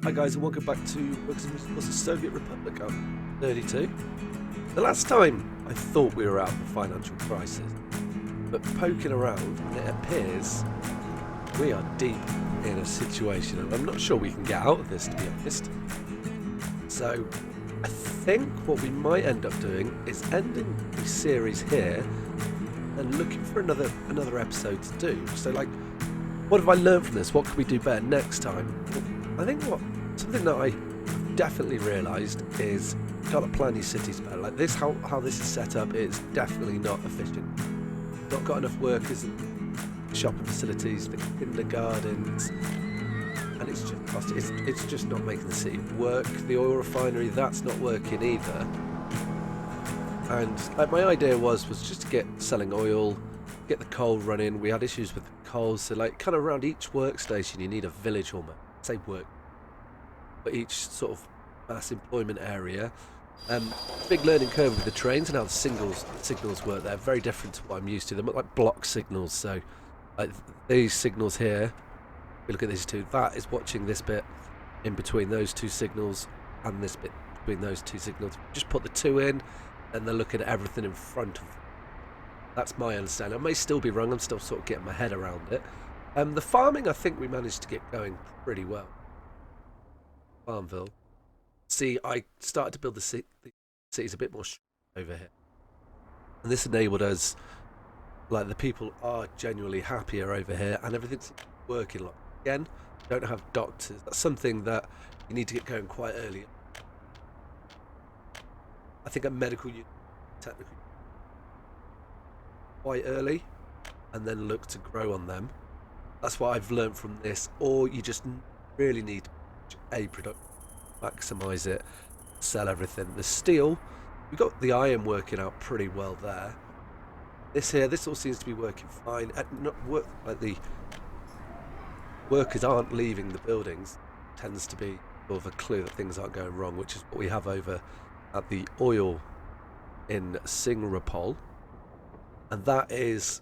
Hi guys and welcome back to Works and Resources Soviet Republic. I'm 32. The last time I thought we were out of the financial crisis, but poking around it appears we are deep in a situation and I'm not sure we can get out of this, to be honest. So I think what we might end up doing is ending the series here and looking for another episode to do. So like, what have I learned from this? What can we do better next time? I think something that I definitely realised is you gotta plan your cities better. Like this, how this is set up is definitely not efficient. Not got enough workers in shopping facilities, the kindergartens, and it's just not making the city work. The oil refinery, that's not working either. And like my idea was just to get selling oil, get the coal running. We had issues with the coal, so like kind of around each workstation you need a village almost. Say work, but each sort of mass employment area. Big learning curve with the trains and how the signals work. They're very different to what I'm used to. They're like block signals. So like these signals here, we look at these two. That is watching this bit in between those two signals and this bit between those two signals. Just put the two in, and they're looking at everything in front of them. That's my understanding. I may still be wrong. I'm still sort of getting my head around it. The farming, I think we managed to get going pretty well. Farmville. See, I started to build the cities a bit more over here. And this enabled us, like the people are genuinely happier over here and everything's working. Like, again, don't have doctors. That's something that you need to get going quite early. I think a medical unit, technically, quite early and then look to grow on them. That's what I've learned from this. Or you just really need a product, maximize it, sell everything. The steel, we've got the iron working out pretty well there. This all seems to be working fine. Like the workers aren't leaving the buildings. Tends to be sort of a clue that things aren't going wrong, which is what we have over at the oil in Singapore. And that is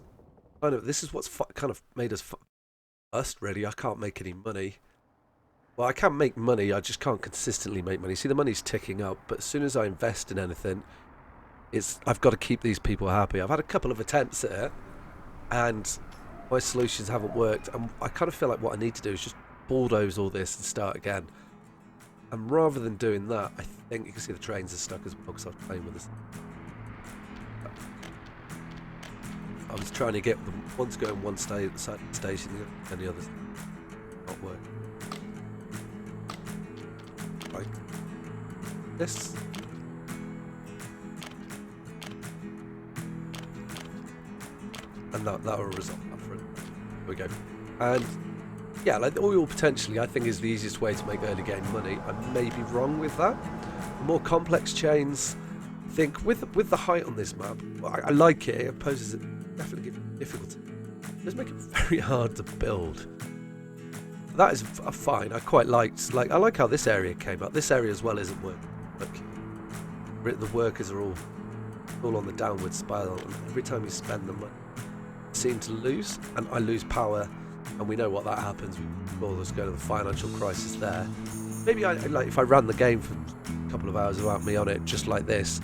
kind of, this is what's kind of made us really. I can't make any money. Well, I can make money, I just can't consistently make money. See, the money's ticking up, but as soon as I invest in anything, I've got to keep these people happy. I've had a couple of attempts at it, and my solutions haven't worked. And I kind of feel like what I need to do is just bulldoze all this and start again. And rather than doing that, I think you can see the trains are stuck as well because I was playing with this. I was trying to get them one's going one side station and the other's not working. Like this. And that will result for it. There we go. And yeah, like the oil potentially I think is the easiest way to make early game money. I may be wrong with that. The more complex chains, I think with the height on this map, I like it. It poses definitely difficulty. It does make it very hard to build. That is fine. I quite liked, I like how this area came up. This area as well isn't working. Look, the workers are all on the downward spiral, and every time you spend them, you seem to lose, and I lose power, and we know what that happens. We'll just go to the financial crisis there. Maybe I like if I ran the game for a couple of hours without me on it, just like this,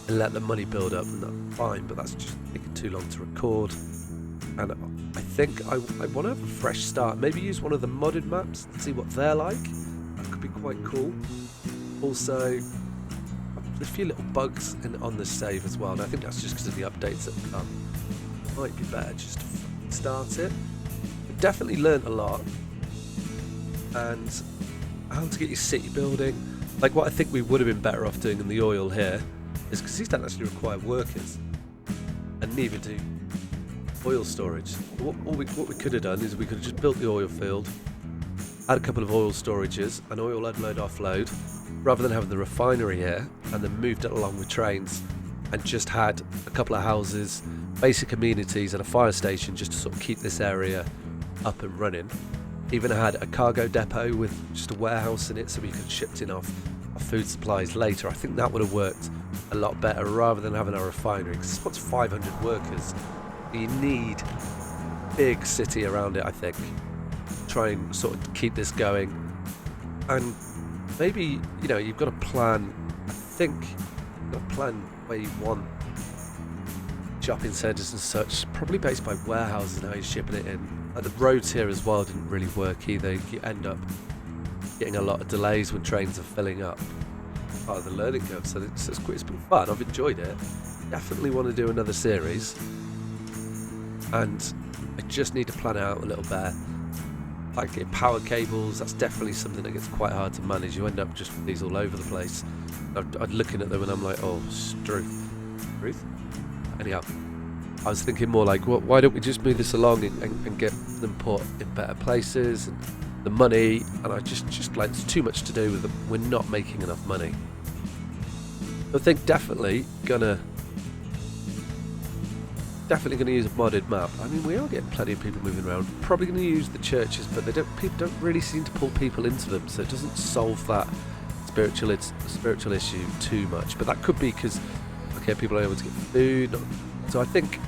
and let the money build up, and that's fine. But that's just taking too long to record, and I think I want to have a fresh start. Maybe use one of the modded maps and see what they're like. That could be quite cool. Also, a few little bugs on this save as well, and I think that's just because of the updates that have come. Might be better just to start it. I've definitely learnt a lot, and how to get your city building. Like what I think we would have been better off doing in the oil here is because these don't actually require workers, and neither do oil storage. What we could have done is we could have just built the oil field, had a couple of oil storages, an oil unload offload, rather than having the refinery here, and then moved it along with trains, and just had a couple of houses, basic amenities, and a fire station just to sort of keep this area up and running. Even had a cargo depot with just a warehouse in it, so we could have shipped in our food supplies later. I think that would have worked a lot better rather than having a refinery, because it's what's 500 workers. You need a big city around it, I think. Try and sort of keep this going. And maybe, you know, you've got to plan, I think, you've got to plan where you want shopping centres and such, probably based by warehouses and how you're shipping it in. Like the roads here as well didn't really work either. You end up getting a lot of delays when trains are filling up. Part of the learning curve, so it's been fun. I've enjoyed it. Definitely want to do another series, and I just need to plan it out a little better. Like getting power cables, that's definitely something that gets quite hard to manage. You end up just with these all over the place. I'm looking at them and I'm like, oh, Struth. Anyhow, I was thinking more like, well, why don't we just move this along and get them put in better places, and the money, and I just like, it's too much to do with them. We're not making enough money. I think definitely gonna use a modded map. I mean, we are getting plenty of people moving around. Probably going to use the churches, but people don't really seem to pull people into them, so it doesn't solve that spiritual issue too much. But that could be because, okay, people are able to get food. So I think,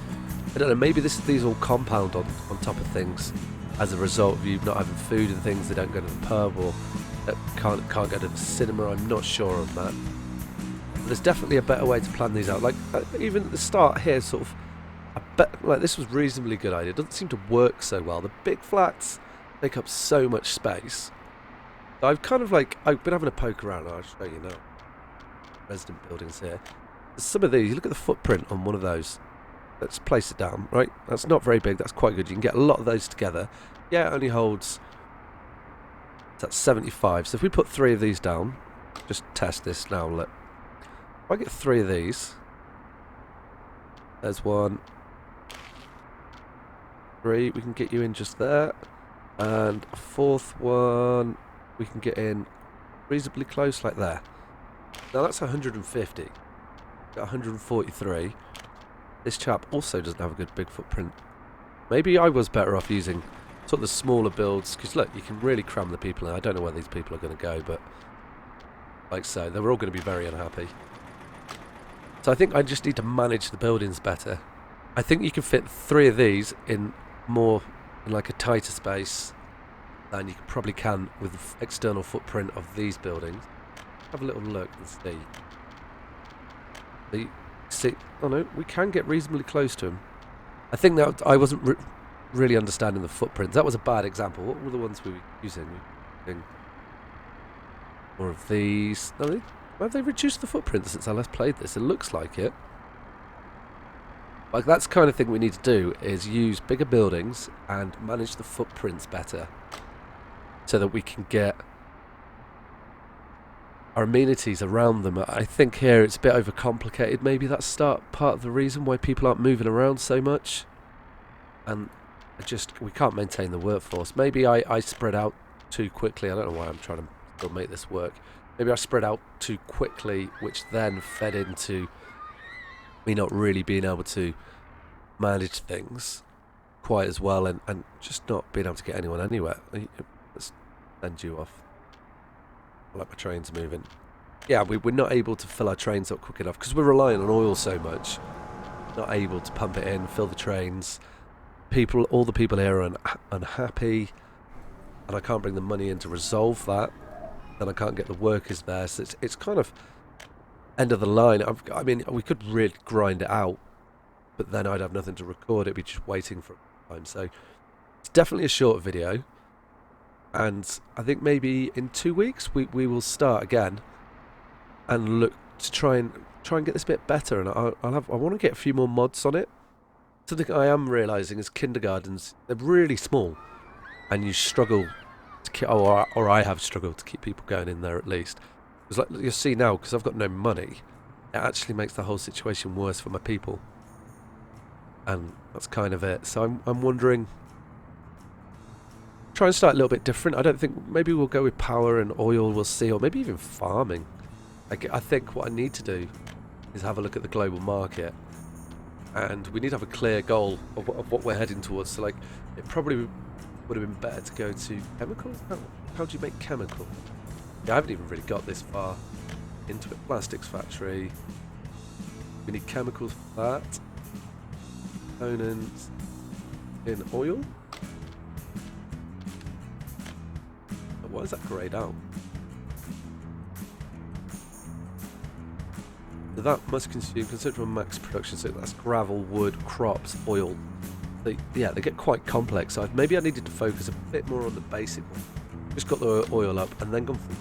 I don't know, maybe these all compound on top of things as a result of you not having food and things. They don't go to the pub, or can't go to the cinema. I'm not sure on that. But there's definitely a better way to plan these out. Like even at the start here, sort of, I bet like this was a reasonably good idea. It doesn't seem to work so well. The big flats take up so much space. I've kind of like, I've been having a poke around. I'll show you now. Resident buildings here. There's some of these. You look at the footprint on one of those. Let's place it down, right? That's not very big. That's quite good. You can get a lot of those together. Yeah, it only holds, that's 75. So if we put 3 of these down, just test this now. Look, if I get 3 of these, there's 1, 3. We can get you in just there, and a 4th one we can get in reasonably close, like there. Now that's 150. Got 143. This chap also doesn't have a good big footprint. Maybe I was better off using sort of the smaller builds, because look, you can really cram the people in. I don't know where these people are going to go, but like so, they're all going to be very unhappy. So I think I just need to manage the buildings better. I think you can fit 3 of these in like a tighter space than you probably can with the external footprint of these buildings. Have a little look and see. Oh no, we can get reasonably close to them. I think that I wasn't really understanding the footprints. That was a bad example. What were the ones we were using? More of these. No, have they reduced the footprint since I last played this? It looks like it. Like, that's the kind of thing we need to do, is use bigger buildings and manage the footprints better, so that we can get our amenities around them. I think here it's a bit overcomplicated. Maybe that's part of the reason why people aren't moving around so much, and we can't maintain the workforce. Maybe I spread out too quickly. I don't know why I'm trying to still make this work. Maybe I spread out too quickly, which then fed into me not really being able to manage things quite as well, and just not being able to get anyone anywhere. Let's send you off. I like my trains moving. Yeah, we're not able to fill our trains up quick enough because we're relying on oil so much. Not able to pump it in, fill the trains. All the people here are unhappy, and I can't bring the money in to resolve that. Then I can't get the workers there, so it's kind of end of the line. I mean, we could really grind it out, but then I'd have nothing to record. It'd be just waiting for time. So it's definitely a short video. And I think maybe in 2 weeks we will start again and look to try and get this bit better. And I want to get a few more mods on it. Something I am realising is kindergartens, they're really small, and you struggle to or I have struggled to keep people going in there at least. Because like you'll see now, because I've got no money, it actually makes the whole situation worse for my people. And that's kind of it. So I'm wondering, try and start a little bit different. I don't think, maybe we'll go with power and oil, we'll see, or maybe even farming. I think what I need to do is have a look at the global market, and we need to have a clear goal of what we're heading towards. So like, it probably would have been better to go to chemicals. How do you make chemical? Yeah, I haven't even really got this far into it. Plastics factory. We need chemicals for that. Components in oil. Why is that greyed out? that must consume considerable max production. So that's gravel, wood, crops, oil. They get quite complex. So maybe I needed to focus a bit more on the basic one. Just got the oil up and then gone from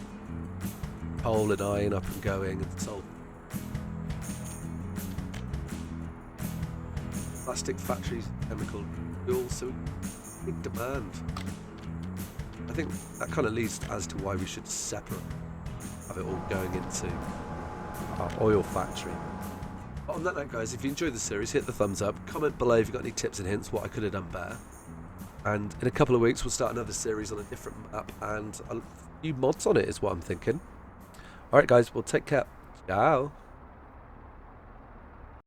coal and iron up and going and salt. Plastic factories, chemical fuels, so big demand. I think that kind of leads as to why we should separate, have it all going into our oil factory. But on that note, guys, if you enjoyed the series, hit the thumbs up, comment below if you've got any tips and hints what I could have done better. And in a couple of weeks we'll start another series on a different map and a few mods on it is what I'm thinking. Alright guys, well take care. Ciao.